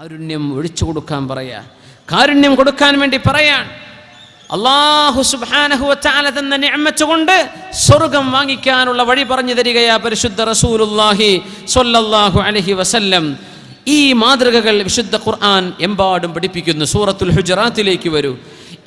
കാരുണ്യം ഒഴിച്ചു കൊടുക്കാൻ പറയാ, കാരുണ്യം കൊടുക്കാൻ വേണ്ടി പറയാൻ. അല്ലാഹു സുബ്ഹാനഹു വ തആല തന്ന നിഅമത്ത് കൊണ്ട് സ്വർഗ്ഗം വാങ്ങിക്കാനുള്ള വഴി പറഞ്ഞു തരികയാ പരിശുദ്ധ റസൂലുള്ളാഹി സ്വല്ലല്ലാഹു അലൈഹി വസല്ലം. ഈ മാതൃകകൾ വിശുദ്ധ ഖുർആൻ എമ്പാടും പഠിപ്പിക്കുന്നു. സൂറത്തുൽ ഹുജറാത്തിലേക്ക് വരൂ.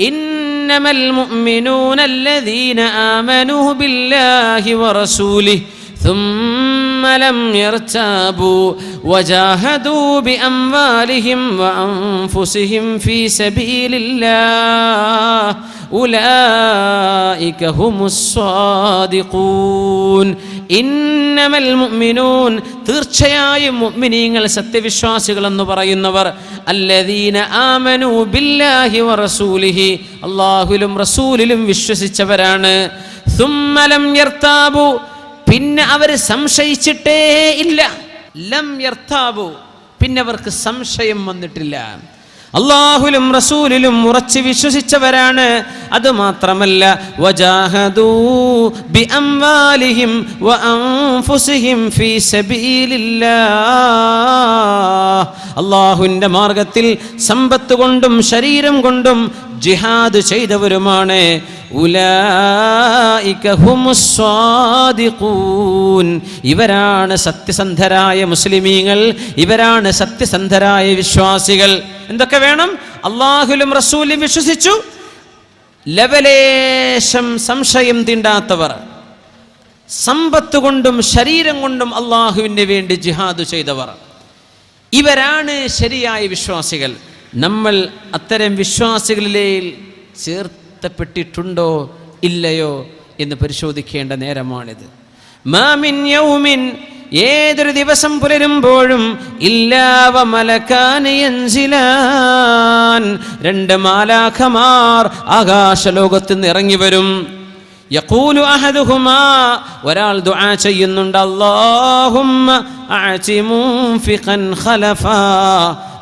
ഇന്നമൽ മുഅ്മിനൂന അല്ലദീന ആമനൂ ബില്ലാഹി വറസൂലിഹി ثم لم يرتابوا وجاهدوا بأموالهم وأنفسهم في سبيل الله أولئك هم الصادقون. ഇന്നമൽ മുഅ്മിനൂൻ, തീർച്ചയായും മുഅ്മിനീങ്ങൾ സത്യവിശ്വാസികൾ എന്ന് പറയുന്നവർ, അല്ലദീന ആമനൂ ബില്ലാഹി വറസൂലിഹി, അല്ലാഹുവിലും റസൂലിലും വിശ്വസിച്ചവരാണ്. സുമ്മ ലം യർതാബു, പിന്നെ അവർ സംശയിച്ചിട്ടേ ഇല്ല. ലം യർതാബു, പിന്നെ അവർക്ക് സംശയം വന്നിട്ടില്ല. അല്ലാഹുവിലും റസൂലിലും ഉറച്ചു വിശ്വസിച്ചവരാണ്. അതുമാത്രമല്ല, വജാഹദൂ ബിഅംവാലിഹിം വഅൻഫുസിഹിം ഫീ സബീലില്ലാഹ്, അല്ലാഹുവിൻ്റെ മാർഗത്തിൽ സമ്പത്ത് കൊണ്ടും ശരീരം കൊണ്ടും ജിഹാദ് ചെയ്തവരുമാണ്. ഉലൈക ഹുമുസ് സ്വാദിഖൂൻ, ഇവരാണ് സത്യസന്ധരായ മുസ്ലിമീങ്ങൾ, ഇവരാണ് സത്യസന്ധരായ വിശ്വാസികൾ. എന്തൊക്കെ വേണം? അല്ലാഹുവിലും റസൂലിലും വിശ്വസിച്ചു, ലവലേശം സംശയം തീണ്ടാത്തവർ, സമ്പത്ത് കൊണ്ടും ശരീരം കൊണ്ടും അല്ലാഹുവിന് വേണ്ടി ജിഹാദ് ചെയ്തവർ, ഇവരാണ് ശരിയായ വിശ്വാസികൾ. നമ്മൾ അത്തരം വിശ്വാസികളിലെ ചേർത്തപ്പെട്ടിട്ടുണ്ടോ ഇല്ലയോ എന്ന് പരിശോധിക്കേണ്ട നേരമാണിത്. മാ മിൻ യൗമിൻ, ഏതൊരു ദിവസം പുലരുമ്പോഴും, ഇല്ലാ വ മലകാൻ യൻസിലാൻ, രണ്ട് മാലാഖമാർ ആകാശലോകത്ത് നിന്ന് ഇറങ്ങി വരും. യഖൂലു അഹദുഹുമാ, ഒരാൾ ദുആ ചെയ്യുന്നുണ്ട്, അല്ലാഹുമ്മ അഅതി മുൻഫിഖൻ ഖലഫാ,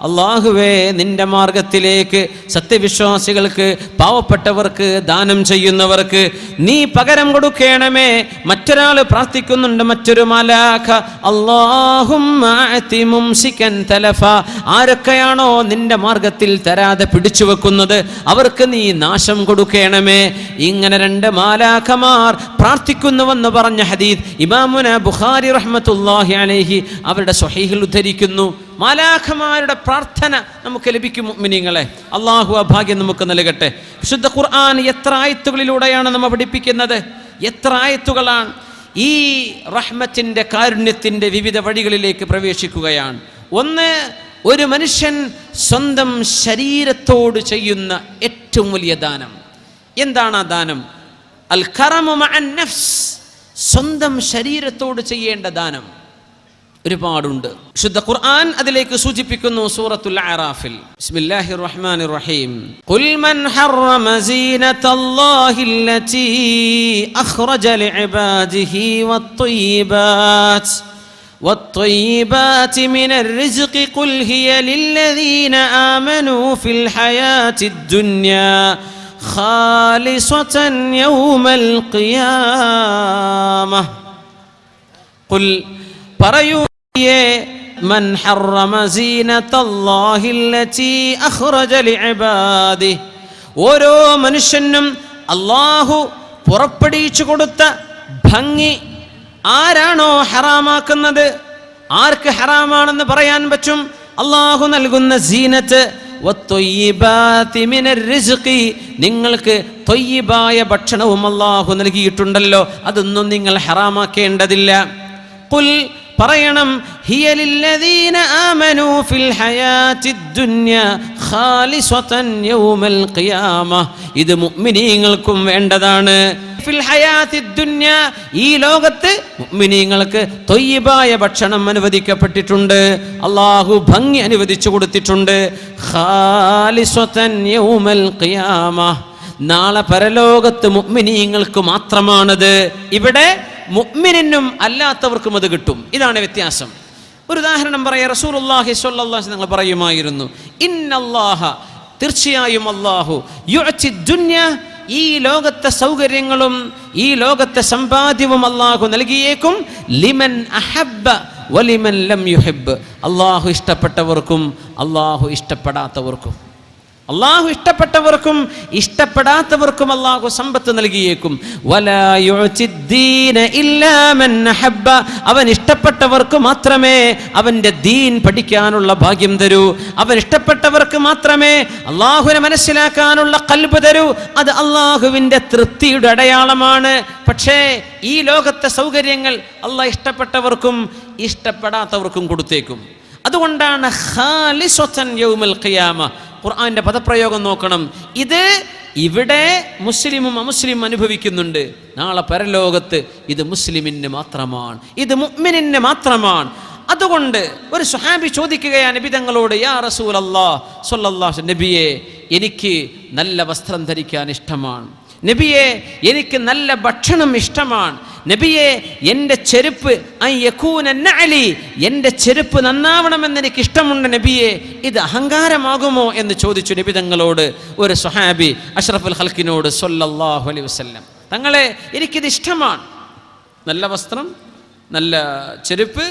അല്ലാഹുവേ നിന്റെ മാർഗത്തിലേക്ക് സത്യവിശ്വാസികൾക്ക്, പാവപ്പെട്ടവർക്ക്, ദാനം ചെയ്യുന്നവർക്ക് നീ പകരം കൊടുക്കണമേ. മറ്റൊരാൾ പ്രാർത്ഥിക്കുന്നുണ്ട്, മറ്റൊരു മലാഖ, അല്ലാഹുമ്മ അഅതി മുംസികൻ തലഫ, ആരൊക്കെയാണോ നിന്റെ മാർഗത്തിൽ തരാതെ പിടിച്ചു വെക്കുന്നത് അവർക്ക് നീ നാശം കൊടുക്കണമേ. ഇങ്ങനെ രണ്ട് മാലാഖമാർ പ്രാർത്ഥിക്കുന്നുവെന്ന് പറഞ്ഞ ഹദീസ് ഇമാമുന ബുഖാരി റഹ്മത്തുള്ളാഹി അലൈഹി അവരുടെ സ്വഹീഹിൽ ഉദ്ധരിക്കുന്നു. മാലാഖമാരുടെ പ്രാർത്ഥന നമുക്ക് ലഭിക്കും മുഅ്മിനീങ്ങളെ. അല്ലാഹു ആ ഭാഗ്യം നമുക്ക് നൽകട്ടെ. വിശുദ്ധ ഖുർആൻ എത്ര ആയത്തുകളിലൂടെയാണ് നമ്മെ പഠിപ്പിക്കുന്നത്, എത്ര ആയത്തുകളാണ്. ഈ റഹ്മത്തിന്റെ, കാരുണ്യത്തിന്റെ വിവിധ വഴികളിലേക്ക് പ്രവേശിക്കുകയാണ്. ഒന്ന്, ഒരു മനുഷ്യൻ സ്വന്തം ശരീരത്തോട് ചെയ്യുന്ന ഏറ്റവും വലിയ ദാനം. എന്താണ് ആ ദാനം? അൽ കറമു മഅൻ നഫ്സ്, സ്വന്തം ശരീരത്തോട് ചെയ്യേണ്ട ദാനം ഒരുപാടുണ്ട്. വിശുദ്ധ ഖുർആൻ അതിലേക്ക് സൂചിപ്പിക്കുന്നു. സൂറത്തുൽ അറാഫിൽ ബിസ്മില്ലാഹിർ റഹ്മാനിർ റഹീം, ഖുൽ മൻ ഹറമ സീനത്തല്ലാഹില്ലതീ അഖ്റജ ലിഇബാദിഹി വത്ത്വയ്യിബാതി മിനർ റിസ്ഖി ഖുൽ ഹിയ ലില്ലദീന ആമനൂ ഫിൽ ഹയാത്തിദ് ദുനിയാ ഖാലിസതൻ യൗമൽ ഖിയാമah. ഖുൽ, പറയൂ, മൻ ഹറമ സീനത്തല്ലാഹില്ലതീ അഖ്റജ ലിഇബാദിഹി, ഓരോ മനുഷ്യനും അല്ലാഹു പുറപ്പെടുവിച്ചു കൊടുത്ത ഭംഗി ആരാണോ ഹറാമാക്കുന്നത്, ആർക്ക് ഹറാമാണെന്ന് പറയാൻ പറ്റും? അല്ലാഹു നൽകുന്ന സീനത്ത്. വത്ത്വയ്യിബാതി മിനർ റിസ്ഖി, നിങ്ങൾക്ക് ത്വയ്യിബായ ഭക്ഷണവും അല്ലാഹു നൽകിയിട്ടുണ്ടല്ലോ, അതൊന്നും നിങ്ങൾ ഹറാമാക്കേണ്ടതില്ല. ഖുൽ, പറയണം, ഹിയ ലില്ലദീന ആമനൂ ഫിൽ ഹയാത്തിദ് ദുനിയാ ഖാലിസതൻ യൗമൽ ഖിയാമah, ഇത് മുഅ്മിനീങ്ങൾക്കും വേണ്ടതാണ്. ഫിൽ ഹയാത്തിദ് ദുനിയാ, ഈ ലോകത്ത് മുഅ്മിനീങ്ങൾക്ക് ത്വയ്യിബായ ഭക്ഷണം അനുവദിക്കപ്പെട്ടിട്ടുണ്ട്, അല്ലാഹു ഭംഗി അനുവദിച്ചു കൊടുത്തിട്ടുണ്ട്. ഖാലിസതൻ യൗമൽ ഖിയാമah, നാളെ പരലോകത്ത് മുഅ്മിനീങ്ങൾക്ക് മാത്രമാണത്. ഇവിടെ മുഅ്മിനിനും അല്ലാത്തവർക്കും അത് കിട്ടും. ഇതാണ് വ്യത്യാസം. ഒരു ഉദാഹരണം പറയാം. റസൂലുള്ളാഹി സ്വല്ലല്ലാഹു അലൈഹി വസല്ലം പറയുമായിരുന്നു, ഇന്നല്ലാഹ, തീർച്ചയായും അല്ലാഹു, യുഅതി ദുനിയ, ഈ ലോകത്തെ സൗകര്യങ്ങളും ഈ ലോകത്തെ സമ്പാദ്യവും അല്ലാഹു നൽകിയേക്കും, ലിമൻ അഹബ്ബ വലിമൻ ലം യുഹിബ്, അള്ളാഹു ഇഷ്ടപ്പെട്ടവർക്കും അള്ളാഹു ഇഷ്ടപ്പെടാത്തവർക്കും. അള്ളാഹു ഇഷ്ടപ്പെട്ടവർക്കും ഇഷ്ടപ്പെടാത്തവർക്കും അള്ളാഹു സമ്പത്ത് നൽകിയേക്കും. വലാ യുഅ്തിദ്ദീന ഇല്ലാ മൻ അഹബ്ബ, അവൻ ഇഷ്ടപ്പെട്ടവർക്ക് മാത്രമേ അവൻ്റെ ദീൻ പഠിക്കാനുള്ള ഭാഗ്യം തരൂ. അവൻ ഇഷ്ടപ്പെട്ടവർക്ക് മാത്രമേ അള്ളാഹുവിനെ മനസ്സിലാക്കാനുള്ള ഖൽബ് തരൂ. അത് അള്ളാഹുവിൻ്റെ തൃപ്തിയുടെ അടയാളമാണ്. പക്ഷേ ഈ ലോകത്തെ സൗകര്യങ്ങൾ അള്ളാഹ് ഇഷ്ടപ്പെട്ടവർക്കും ഇഷ്ടപ്പെടാത്തവർക്കും കൊടുത്തേക്കും. അതുകൊണ്ടാണ് ഖാലിസത്തൻ യൗമൽ ഖിയാമ, ഖുർആന്റെ പദപ്രയോഗം നോക്കണം. ഇത് ഇവിടെ മുസ്ലിമും അമുസ്ലിമും അനുഭവിക്കുന്നുണ്ട്. നാളെ പരലോകത്ത് ഇത് മുസ്ലിമിന് മാത്രമാണ്, ഇത് മുഅ്മിനിന് മാത്രമാണ്. അതുകൊണ്ട് ഒരു സ്വഹാബി ചോദിക്കുകയാണ് നബി തങ്ങളോട്, യാ റസൂലല്ലാഹ് സ്വല്ലല്ലാഹു അലൈഹി നബിയെ, എനിക്ക് നല്ല വസ്ത്രം ധരിക്കാൻ ഇഷ്ടമാണ്. നബിയെ, എനിക്ക് നല്ല ഭക്ഷണം ഇഷ്ടമാണ്. നബിയെ, എൻ്റെ ചെരുപ്പ് എൻ്റെ ചെരുപ്പ് നന്നാവണമെന്ന് എനിക്ക് ഇഷ്ടമുണ്ട് നബിയെ, ഇത് അഹങ്കാരമാകുമോ എന്ന് ചോദിച്ചു നബി തങ്ങളോട് ഒരു സ്വഹാബി അഷ്റഫുൽ ഖൽഖിനോട് സ്വല്ലല്ലാഹു അലൈഹി വസല്ലം. തങ്ങളെ, എനിക്കിത് ഇഷ്ടമാണ്. നല്ല വസ്ത്രം, നല്ല ചെരുപ്പ്,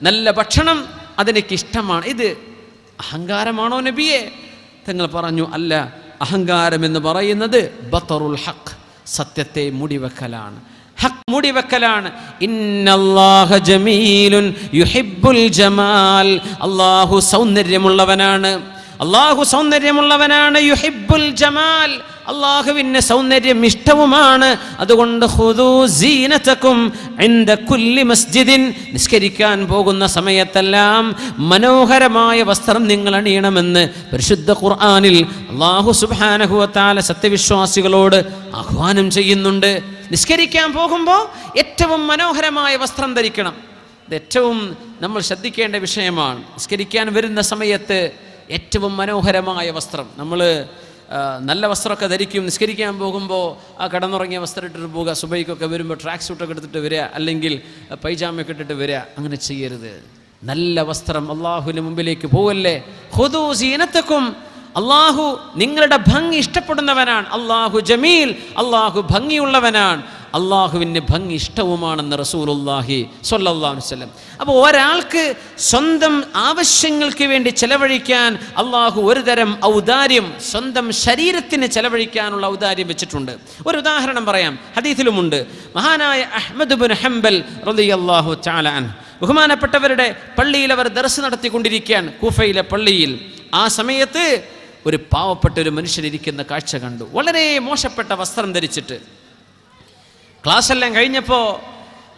നല്ല ഭക്ഷണം, അതെനിക്ക് ഇഷ്ടമാണ്. ഇത് അഹങ്കാരമാണോ നബിയെ? തങ്ങൾ പറഞ്ഞു, അല്ല, അഹങ്കാരം എന്ന് പറയുന്നത് ബത്തറുൽ ഹഖ്, സത്യത്തെ മൂടിവെക്കലാണ്, ഹഖ് മൂടിവെക്കലാണ്. ഇന്നല്ലാഹ ജമീലുൻ യുഹിബ്ബുൽ ജമാൽ, അല്ലാഹു സൗന്ദര്യമുള്ളവനാണ്, അല്ലാഹു സൗന്ദര്യമുള്ളവനാണ്. യുഹിബ്ബുൽ ജമാൽ, അല്ലാഹുവിന് സൗന്ദര്യം ഇഷ്ടവുമാണ്. അതുകൊണ്ട് ഖുദൂ സീനതകും ഇൻദ കുല്ലി മസ്ജിദിൻ, നിസ്കരിക്കാൻ പോകുന്ന സമയത്തെല്ലാം മനോഹരമായ വസ്ത്രം നിങ്ങൾ അണിയണമെന്ന് പരിശുദ്ധ ഖുർആനിൽ അല്ലാഹു സുബ്ഹാനഹു വ തആല സത്യവിശ്വാസികളോട് ആഹ്വാനം ചെയ്യുന്നുണ്ട്. നിസ്കരിക്കാൻ പോകുമ്പോൾ ഏറ്റവും മനോഹരമായ വസ്ത്രം ധരിക്കണം. ഇത് ഏറ്റവും നമ്മൾ ശ്രദ്ധിക്കേണ്ട വിഷയമാണ്. നിസ്കരിക്കാൻ വരുന്ന സമയത്ത് ഏറ്റവും മനോഹരമായ വസ്ത്രം, നമ്മൾ നല്ല വസ്ത്രമൊക്കെ ധരിക്കും. നിസ്കരിക്കാൻ പോകുമ്പോൾ ആ കടന്നുറങ്ങിയ വസ്ത്രം ഇട്ടിട്ട് പോവുക, സുബൈക്കൊക്കെ വരുമ്പോൾ ട്രാക്ക് സൂട്ടൊക്കെ എടുത്തിട്ട് വരിക, അല്ലെങ്കിൽ പൈജാമയൊക്കെ ഇട്ടിട്ട് വരിക. അങ്ങനെ ചെയ്യരുത്. നല്ല വസ്ത്രം, അള്ളാഹുവിന് മുമ്പിലേക്ക് പോവല്ലേ. ഖുദൂ സീനതകും, അള്ളാഹു നിങ്ങളുടെ ഭംഗി ഇഷ്ടപ്പെടുന്നവനാണ്. അള്ളാഹു ജമീൽ, അള്ളാഹു ഭംഗിയുള്ളവനാണ്. അള്ളാഹുവിന് ഭംഗി ഇഷ്ടവുമാണെന്ന് റസൂലുള്ളാഹി സ്വല്ലല്ലാഹു അലൈഹി വസല്ലം. അപ്പോൾ ഒരാൾക്ക് സ്വന്തം ആവശ്യങ്ങൾക്ക് വേണ്ടി ചെലവഴിക്കാൻ അള്ളാഹു ഒരു തരം ഔദാര്യം സ്വന്തം ശരീരത്തിന് ചെലവഴിക്കാനുള്ള ഔദാര്യം വെച്ചിട്ടുണ്ട്. ഒരു ഉദാഹരണം പറയാം, ഹദീസിലുമുണ്ട്. മഹാനായ അഹ്മദ് ഇബ്നു ഹംബൽ റളിയല്ലാഹു തആല അൻഹു, ബഹുമാനപ്പെട്ടവരുടെ പള്ളിയിൽ അവർ ദർസ് നടത്തിക്കൊണ്ടിരിക്കുകയാണ്, കൂഫയിലെ പള്ളിയിൽ. ആ സമയത്ത് ഒരു പാവപ്പെട്ട ഒരു മനുഷ്യനിരിക്കുന്ന കാഴ്ച കണ്ടു, വളരെ മോശപ്പെട്ട വസ്ത്രം ധരിച്ചിട്ട്. ക്ലാസ് എല്ലാം കഴിഞ്ഞപ്പോൾ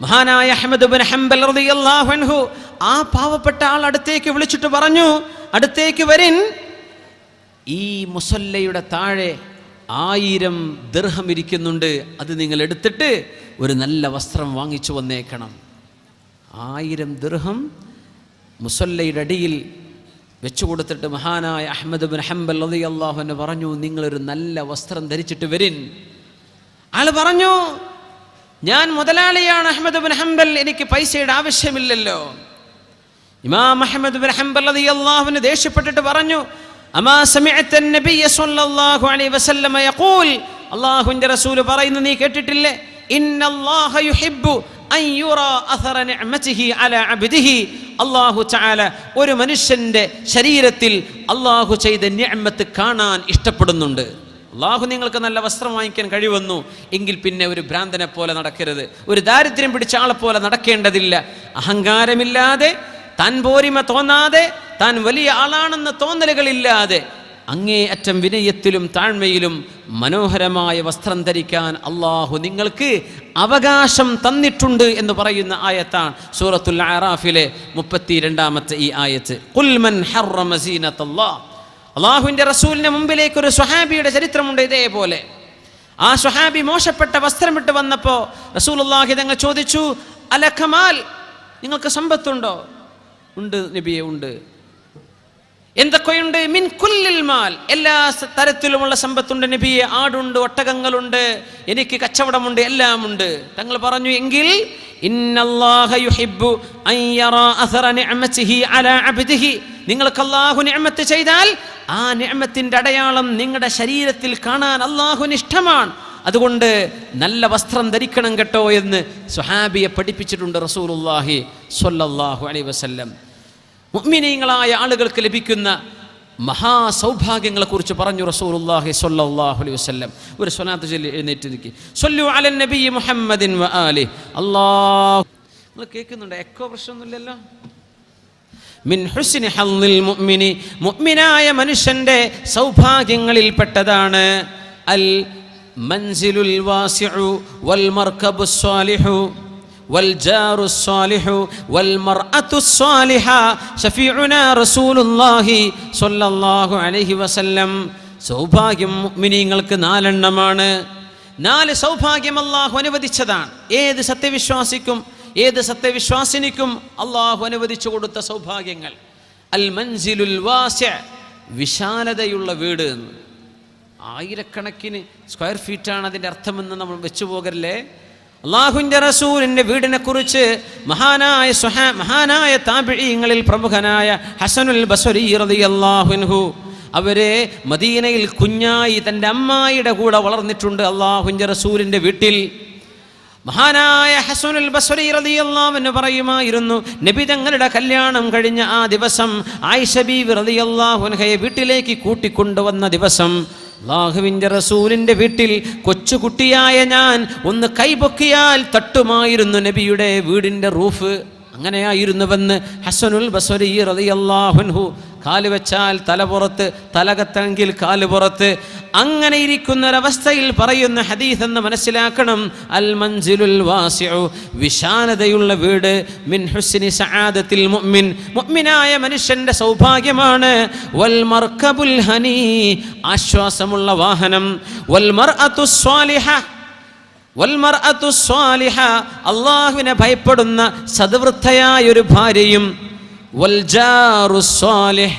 മഹാനായ അഹ്മദ് ഇബ്നു ഹംബൽ റളിയല്ലാഹു അൻഹു ആ പാവപ്പെട്ട ആൾ അടുത്തേക്ക് വിളിച്ചിട്ട് പറഞ്ഞു, അടുത്തേക്ക് വരിൻ, ഈ മുസല്ലയുടെ താഴെ 1000 ദിർഹം ഇരിക്കുന്നുണ്ട്, അത് നിങ്ങൾ എടുത്തിട്ട് ഒരു നല്ല വസ്ത്രം വാങ്ങിച്ചു വന്നേക്കണം. 1000 ദിർഹം മുസല്ലയുടെ അടിയിൽ വെച്ചു കൊടുത്തിട്ട് മഹാനായ അഹ്മദ് ഇബ്നു ഹംബൽ റളിയല്ലാഹു അൻഹു പറഞ്ഞു, നിങ്ങളൊരു നല്ല വസ്ത്രം ധരിച്ചിട്ട് വരിൻ. ആൾ പറഞ്ഞു, ഞാൻ മുതലാളിയാണ് അഹ്മദ് ഇബ്നു ഹംബൽ, എനിക്ക് പൈസയുടെ ആവശ്യമില്ലല്ലോ. ഇമാം അഹ്മദ് ഇബ്നു ഹംബൽ റളിയല്ലാഹു അൻഹു ദേഷ്യപ്പെട്ടിട്ട് പറഞ്ഞു, അമാ സമിഅത നബിയ സ്വല്ലല്ലാഹു അലൈഹി വസല്ലം യഖൂൽ, അല്ലാഹുവിന്റെ റസൂൽ പറയുന്നത് നീ കേട്ടിട്ടില്ലേ? ഇന്നല്ലാഹ യുഹിബ്ബു അൻ യുറാ അഥറ നിഅമതിഹി അലാ അബ്ദിഹി, അല്ലാഹു തആല ഒരു മനുഷ്യന്റെ ശരീരത്തിൽ അല്ലാഹു ചെയ്ത നിഅമത്ത് കാണാൻ ഇഷ്ടപ്പെടുന്നുണ്ട്. അള്ളാഹു നിങ്ങൾക്ക് നല്ല വസ്ത്രം വാങ്ങിക്കാൻ കഴിവന്നു എങ്കിൽ പിന്നെ ഒരു ഭ്രാന്തനെ പോലെ നടക്കരുത്, ഒരു ദാരിദ്ര്യം പിടിച്ച ആളെ പോലെ നടക്കേണ്ടതില്ല. അഹങ്കാരമില്ലാതെ, താൻ പോരിമ തോന്നാതെ, താൻ വലിയ ആളാണെന്ന തോന്നലുകളില്ലാതെ, അങ്ങേയറ്റം വിനയത്തിലും താഴ്മയിലും മനോഹരമായ വസ്ത്രം ധരിക്കാൻ അള്ളാഹു നിങ്ങൾക്ക് അവകാശം തന്നിട്ടുണ്ട് എന്ന് പറയുന്ന ആയത്താണ് സൂറത്തുൽ അറാഫിലെ 32-ാമത്തെ ഈ ആയത്ത്. ഖുൽ മൻ ഹറമ സീനത്തല്ലാഹ്, അള്ളാഹുവിൻ്റെ റസൂലിന് മുമ്പിലേക്ക് ഒരു സ്വഹാബിയുടെ ചരിത്രമുണ്ട് ഇതേപോലെ. ആ സ്വഹാബി മോശപ്പെട്ട വസ്ത്രമിട്ട് വന്നപ്പോൾ റസൂലുള്ളാഹി തങ്ങൾ ചോദിച്ചു, അലകമാൽ, നിങ്ങൾക്ക് സമ്പത്തുണ്ടോ? ഉണ്ട് നബിയെ, ഉണ്ട്. എന്തൊക്കെയുണ്ട്? മിൻ കുല്ലിൽ മാൽ, എല്ലാ തരത്തിലുമുള്ള സമ്പത്തുണ്ട് നബിയെ, ആടുണ്ട്, ഒട്ടകങ്ങളുണ്ട്, എനിക്ക് കച്ചവടമുണ്ട്, എല്ലാം ഉണ്ട്. തങ്ങൾ പറഞ്ഞു, എങ്കിൽ ഇന്നല്ലാഹ യുഹിബ്ബു അൻ യറാ അഥറ നിഅമതിഹി അലാ അബ്ദിഹി, നിങ്ങൾക്ക് അല്ലാഹു നിഅമത്ത് ചെയ്താൽ ആ നിഅമത്തിന്റെ അടയാളം നിങ്ങളുടെ ശരീരത്തിൽ കാണാൻ അല്ലാഹുവിന് ഇഷ്ടമാണ്. അതുകൊണ്ട് നല്ല വസ്ത്രം ധരിക്കണം കേട്ടോ എന്ന് സ്വഹാബിയെ പഠിപ്പിച്ചിട്ടുണ്ട് റസൂലുള്ളാഹി സ്വല്ലല്ലാഹു അലൈഹി വസല്ലം. മുഅ്മിനീങ്ങളായ ആളുകൾക്ക് ലഭിക്കുന്ന മഹാസൗഭാഗ്യങ്ങളെക്കുറിച്ച് പറഞ്ഞു റസൂലുള്ളാഹി സ്വല്ലല്ലാഹു അലൈഹി വസല്ലം. ഒരു സ്വലാത്ത് ചൊല്ലി എഴുന്നേറ്റ് നിൽക്കി. സ്വല്ലു അലൻ നബി മുഹമ്മദിൻ വ ആലിഹി. അല്ലാഹു, നിങ്ങൾ കേൾക്കുന്നുണ്ടോ? എക്കോ പ്രശ്നമൊന്നുമില്ലല്ലോ. മിൻ ഹുസ്നി ഹള്ളിൽ മുഅ്മിനി, മുഅ്മിനായ മനുഷ്യന്റെ സൗഭാഗ്യങ്ങളിൽപ്പെട്ടതാണ് അൽ മൻസിലുൽ വാസിഉ വൽ മർകബുസ് സ്വാലിഹു والجار الصالح والمرأة الصالحة شفيعنا رسول الله صلى الله عليه وسلم. സൗഭാഗ്യം മുഅ്മിനീങ്ങൾക്ക് 4 എണ്ണമാണ്. 4 സൗഭാഗ്യം അല്ലാഹു അനുവദിച്ചതാണ്. ഏത് സത്യവിശ്വാസിക്കും ഏത് സത്യവിശ്വാസിനിക്കും അല്ലാഹു അനുവദിച്ചു കൊടുത്ത സൗഭാഗ്യങ്ങൾ. അൽ മൻസിലുൽ വാസി', വിശാലതയുള്ള വീട്. ആയിരക്കണക്കിന് സ്ക്വയർ ഫീറ്റാണ് അതിൻ്റെ അർത്ഥമെന്ന് നമ്മൾ വെച്ചു പോകല്ലേ. അള്ളാഹുവിൻ്റെ റസൂലിൻ്റെ വീടിനെ കുറിച്ച് മഹാനായ താബിഈങ്ങളിൽ പ്രമുഖനായ ഹസനുൽ ബസ്രി റളിയല്ലാഹു അൻഹു, അവരെ മദീനയിൽ കുഞ്ഞായി തൻ്റെ അമ്മായിയുടെ കൂടെ വളർന്നിട്ടുണ്ട് അള്ളാഹുവിൻ്റെ റസൂലിൻ്റെ വീട്ടിൽ. മഹാനായ ഹസനുൽ ബസ്രി റളിയല്ലാഹു അൻഹു പറയുമായിരുന്നു, നബി തങ്ങളുടെ കല്യാണം കഴിഞ്ഞ ആ ദിവസം ആയിഷ ബീവി റളിയല്ലാഹു അൻഹയെ വീട്ടിലേക്ക് കൂട്ടിക്കൊണ്ടുവന്ന ദിവസം അല്ലാഹുവിൻ്റെ റസൂലിൻ്റെ വീട്ടിൽ കൊച്ചുകുട്ടിയായ ഞാൻ ഒന്ന് കൈപൊക്കിയാൽ തട്ടുമായിരുന്നു നബിയുടെ വീടിൻ്റെ റൂഫ്. അങ്ങനെയായിരുന്നുവെന്ന് ഹസനുൽ ബസ്രി റളിയല്ലാഹു അൻഹു. കാല് വെച്ചാൽ തല പുറത്ത്, തലകത്തെങ്കിൽ കാല് പുറത്ത്, അങ്ങനെ ഇരിക്കുന്നൊരവസ്ഥയിൽ പറയുന്ന ഹദീസ് എന്ന് മനസ്സിലാക്കണം. അൽ മൻസിലുൽ വാസിഉ, വിശാലതയുള്ള വീട്. മിൻ ഹുസ്നി സആദത്തിൽ മുഅ്മിൻ, മുഅ്മിനായ മനുഷ്യന്റെ സൗഭാഗ്യമാണ്. വൽ മർകബുൽ ഹനീ, ആശ്വാസമുള്ള വാഹനം. വൽ മർഅതു സ്വാലിഹ, വൽമർഅതു സ്വാലിഹ, അല്ലാഹുവിനെ ഭയപ്പെടുന്ന സദ്വൃത്തയായ ഒരു ഭാര്യയും. വൽജാറു സ്വാലിഹ്,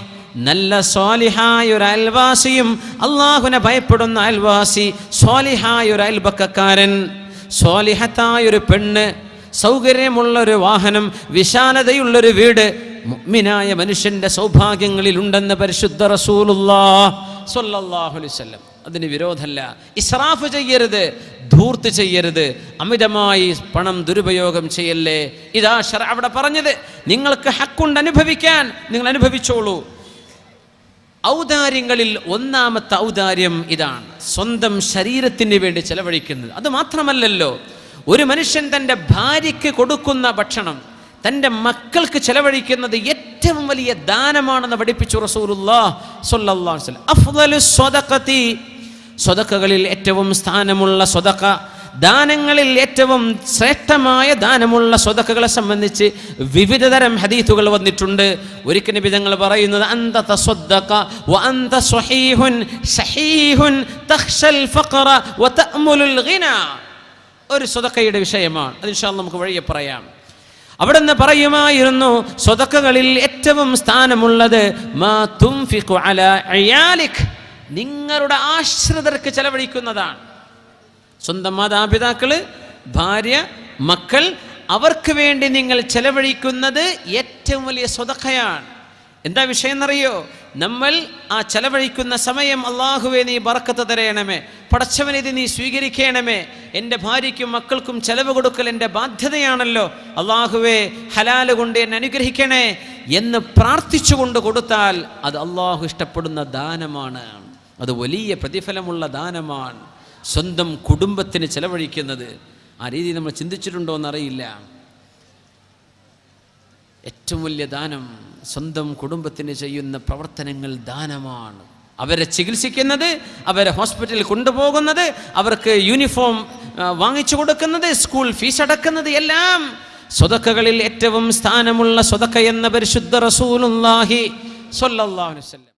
നല്ല സ്വാലിഹായ ഒരു അയൽവാസിയും. അല്ലാഹുവിനെ ഭയപ്പെടുന്ന അയൽവാസി, സ്വാലിഹായ ഒരു അയൽപക്കക്കാരൻ, സ്വാലിഹത്തായ ഒരു പെണ്ണ്, സൗകര്യമുള്ളൊരു വാഹനം, വിശാലതയുള്ളൊരു വീട് മുഅ്മിനായ മനുഷ്യന്റെ സൗഭാഗ്യങ്ങളിലുണ്ടെന്ന് പരിശുദ്ധ റസൂലുള്ളാഹി സ്വല്ലല്ലാഹു അലൈഹി വസല്ലം. അതിന് വിരോധമല്ല. ഇസ്രാഫ് ചെയ്യരുത്, ധൂർത്ത് ചെയ്യരുത്, അമിതമായി പണം ദുരുപയോഗം ചെയ്യല്ലേ. ഇതാ ശർഅ അവിടെ പറഞ്ഞത്. നിങ്ങൾക്ക് ഹക്കുണ്ട് അനുഭവിക്കാൻ, നിങ്ങൾ അനുഭവിച്ചോളൂ. ഔദാര്യങ്ങളിൽ ഒന്നാമത്തെ ഔദാര്യം ഇതാണ്, സ്വന്തം ശരീരത്തിന് വേണ്ടി ചെലവഴിക്കുന്നത്. അത് മാത്രമല്ലല്ലോ, ഒരു മനുഷ്യൻ തൻ്റെ ഭാര്യയ്ക്ക് കൊടുക്കുന്ന ഭക്ഷണം തൻ്റെ മക്കൾക്ക് ചെലവഴിക്കുന്നത് ഏറ്റവും വലിയ ദാനമാണെന്ന് പഠിപ്പിച്ചു റസൂലുള്ളാഹി സ്വല്ലല്ലാഹു അലൈഹി വസല്ലം. അഫ്ളലുസ് സ്വദഖതി, സ്വദഖകളിൽ ഏറ്റവും സ്ഥാനമുള്ള സ്വദഖ, ദാനങ്ങളിൽ ഏറ്റവും ശ്രേഷ്ഠമായ ദാനമുള്ള സ്വദഖകളെ സംബന്ധിച്ച് വിവിധതരം ഹദീസുകൾ വന്നിട്ടുണ്ട്. ഒരിക്കൽ നബി തങ്ങൾ പറയുന്നത്, അന്ത തസദ്ദഖ വ അന്ത സ്വഹീഹുൻ ശഹീഹുൻ തഖ്ശൽ ഫഖറ വ തഅമുലുൽ ഗിന. ഒരു സ്വദഖയുടെ വിഷയമാണ്. അത് ഇൻഷാ അല്ലാഹ് നമുക്ക് വഴിയെ പറയാം. അവിടെ നിന്ന് പറയുമായിരുന്നു, സ്വദഖകളിൽ ഏറ്റവും സ്ഥാനമുള്ളത് മാ തുൻഫിഖു അലാ ഇയാലിക്, നിങ്ങളുടെ ആശ്രിതർക്ക് ചെലവഴിക്കുന്നതാണ്. സ്വന്തം മാതാപിതാക്കള്, ഭാര്യ, മക്കൾ, അവർക്ക് വേണ്ടി നിങ്ങൾ ചെലവഴിക്കുന്നത് ഏറ്റവും വലിയ സ്വദഖയാണ്. എന്താ വിഷയം എന്നറിയോ? നമ്മൾ ആ ചെലവഴിക്കുന്ന സമയം, അല്ലാഹുവേ നീ ബർക്കത്ത് തരയണമേ, പടച്ചവനെ ഇത് നീ സ്വീകരിക്കണമേ, എൻ്റെ ഭാര്യയ്ക്കും മക്കൾക്കും ചെലവ് കൊടുക്കൽ എൻ്റെ ബാധ്യതയാണല്ലോ, അല്ലാഹുവേ ഹലാല് കൊണ്ട് എന്നെ അനുഗ്രഹിക്കണേ എന്ന് പ്രാർത്ഥിച്ചുകൊണ്ട് കൊടുത്താൽ അത് അല്ലാഹു ഇഷ്ടപ്പെടുന്ന ദാനമാണ്. അത് വലിയ പ്രതിഫലമുള്ള ദാനമാണ്. സ്വന്തം കുടുംബത്തിന് ചെലവഴിക്കുന്നത്, ആ രീതി നമ്മൾ ചിന്തിച്ചിട്ടുണ്ടോ എന്നറിയില്ല. ഏറ്റവും വലിയ ദാനം സ്വന്തം കുടുംബത്തിന് ചെയ്യുന്ന പ്രവർത്തനങ്ങൾ ദാനമാണ്. അവരെ ചികിത്സിക്കുന്നത്, അവരെ ഹോസ്പിറ്റലിൽ കൊണ്ടുപോകുന്നത്, അവർക്ക് യൂണിഫോം വാങ്ങിച്ചു കൊടുക്കുന്നത്, സ്കൂൾ ഫീസ് അടക്കുന്നത്, എല്ലാം സ്വദഖകളിൽ ഏറ്റവും സ്ഥാനമുള്ള സ്വദഖ എന്ന പരിശുദ്ധ റസൂലുള്ളാഹി സ്വല്ലല്ലാഹു അലൈഹി വസല്ലം.